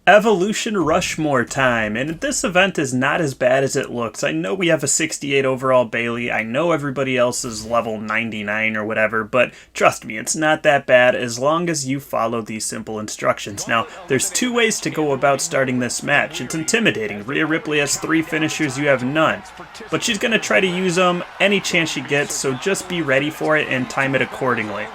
Evolution Rushmore time, and this event is not as bad as it looks. I know we have a 68 overall Bayley, I know everybody else is level 99 or whatever, but trust me, it's not that bad as long as you follow these simple instructions. Now, there's two ways to go about starting this match. It's intimidating. Rhea Ripley has 3 finishers, you have none. But she's going to try to use them any chance she gets, so just be ready for it and time it accordingly.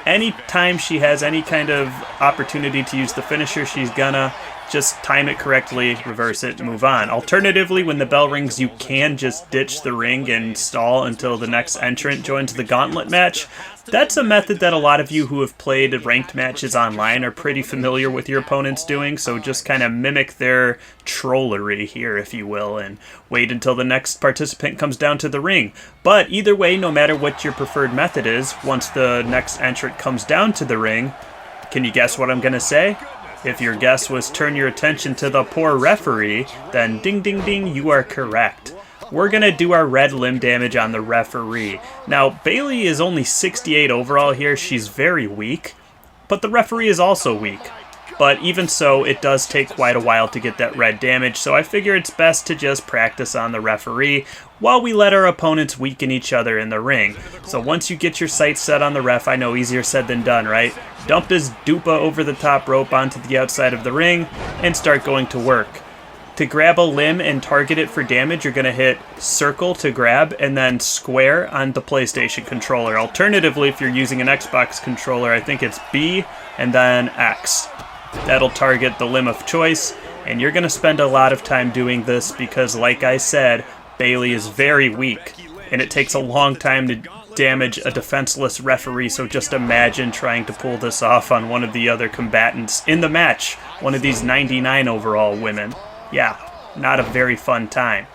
Anytime she has any kind of opportunity to use the finisher, she's gonna just time it correctly, reverse it, move on. Alternatively, when the bell rings, you can just ditch the ring and stall until the next entrant joins the gauntlet match. That's a method that a lot of you who have played ranked matches online are pretty familiar with your opponents doing, so just kind of mimic their trollery here, if you will, and wait until the next participant comes down to the ring. But either way, no matter what your preferred method is, once the next entrant comes down to the ring, can you guess what I'm going to say? If your guess was turn your attention to the poor referee, then ding ding ding, you are correct. We're going to do our red limb damage on the referee. Now, Bayley is only 68 overall here. She's very weak, but the referee is also weak. But even so, it does take quite a while to get that red damage, so I figure it's best to just practice on the referee while we let our opponents weaken each other in the ring. So once you get your sights set on the ref, I know easier said than done, right? Dump his dupa over the top rope onto the outside of the ring and start going to work. To grab a limb and target it for damage, you're going to hit circle to grab and then square on the PlayStation controller. Alternatively, if you're using an Xbox controller, I think it's B and then X. That'll target the limb of choice, and you're going to spend a lot of time doing this because, like I said, Bayley is very weak, and it takes a long time to damage a defenseless referee, so just imagine trying to pull this off on one of the other combatants in the match, one of these 99 overall women. Yeah, not a very fun time.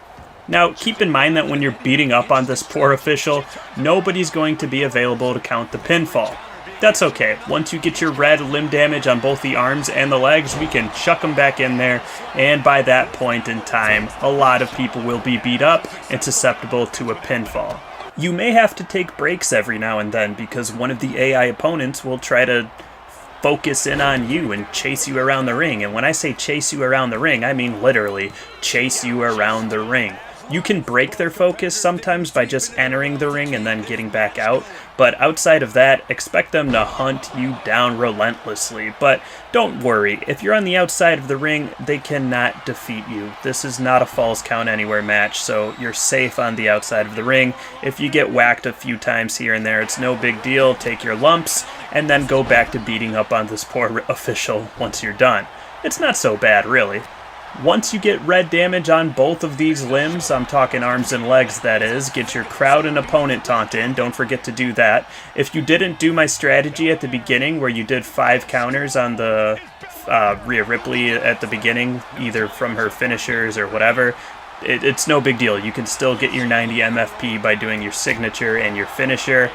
Now, keep in mind that when you're beating up on this poor official, nobody's going to be available to count the pinfall. That's okay. Once you get your red limb damage on both the arms and the legs, we can chuck them back in there, and by that point in time, a lot of people will be beat up and susceptible to a pinfall. You may have to take breaks every now and then because one of the AI opponents will try to focus in on you and chase you around the ring. And when I say chase you around the ring, I mean literally chase you around the ring. You can break their focus sometimes by just entering the ring and then getting back out, but outside of that, expect them to hunt you down relentlessly. But don't worry, if you're on the outside of the ring, they cannot defeat you. This is not a Falls Count Anywhere match, so you're safe on the outside of the ring. If you get whacked a few times here and there, it's no big deal. Take your lumps and then go back to beating up on this poor official once you're done. It's not so bad, really. Once you get red damage on both of these limbs, I'm talking arms and legs that is, get your crowd and opponent taunt in, don't forget to do that. If you didn't do my strategy at the beginning where you did 5 counters on the Rhea Ripley at the beginning, either from her finishers or whatever, it's no big deal. You can still get your 90 MFP by doing your signature and your finisher.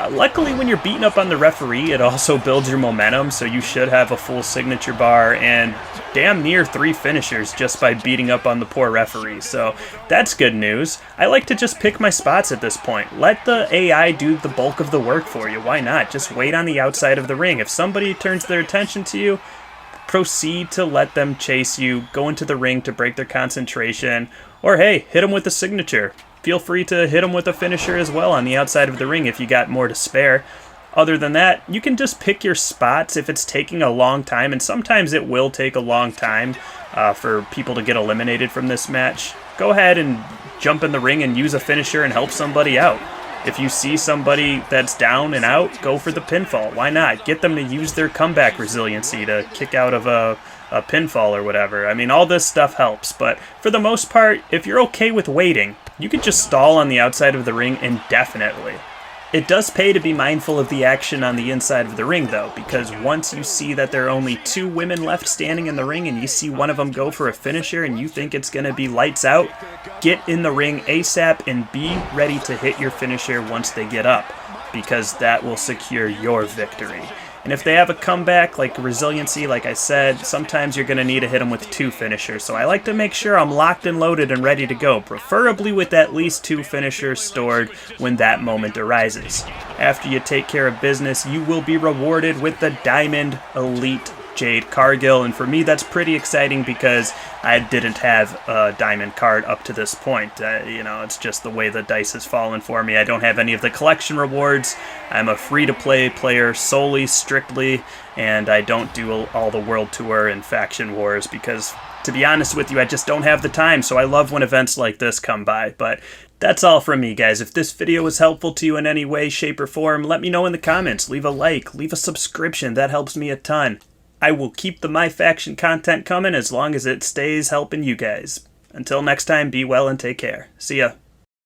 Luckily, when you're beating up on the referee, it also builds your momentum, so you should have a full signature bar and damn near 3 finishers just by beating up on the poor referee, so that's good news. I like to just pick my spots at this point. Let the AI do the bulk of the work for you. Why not? Just wait on the outside of the ring. If somebody turns their attention to you, proceed to let them chase you, go into the ring to break their concentration, or hey, hit them with a signature. Feel free to hit them with a finisher as well on the outside of the ring if you got more to spare. Other than that, you can just pick your spots if it's taking a long time, and sometimes it will take a long time for people to get eliminated from this match. Go ahead and jump in the ring and use a finisher and help somebody out. If you see somebody that's down and out, go for the pinfall. Why not? Get them to use their comeback resiliency to kick out of a pinfall or whatever. I mean, all this stuff helps, but for the most part, if you're okay with waiting, you could just stall on the outside of the ring indefinitely. It does pay to be mindful of the action on the inside of the ring, though, because once you see that there are only 2 women left standing in the ring and you see one of them go for a finisher and you think it's going to be lights out, get in the ring ASAP and be ready to hit your finisher once they get up, because that will secure your victory. And if they have a comeback, like resiliency, like I said, sometimes you're going to need to hit them with 2 finishers. So I like to make sure I'm locked and loaded and ready to go, preferably with at least 2 finishers stored when that moment arises. After you take care of business, you will be rewarded with the Diamond Elite Jade Cargill, and for me that's pretty exciting because I didn't have a diamond card up to this point. It's just the way the dice has fallen for me. I don't have any of the collection rewards. I'm a free-to-play player solely, strictly, and I don't do all the World Tour and Faction Wars because, to be honest with you, I just don't have the time, so I love when events like this come by. But that's all from me, guys. If this video was helpful to you in any way, shape, or form, let me know in the comments. Leave a like, leave a subscription. That helps me a ton. I will keep the MyFaction content coming as long as it stays helping you guys. Until next time, be well and take care. See ya.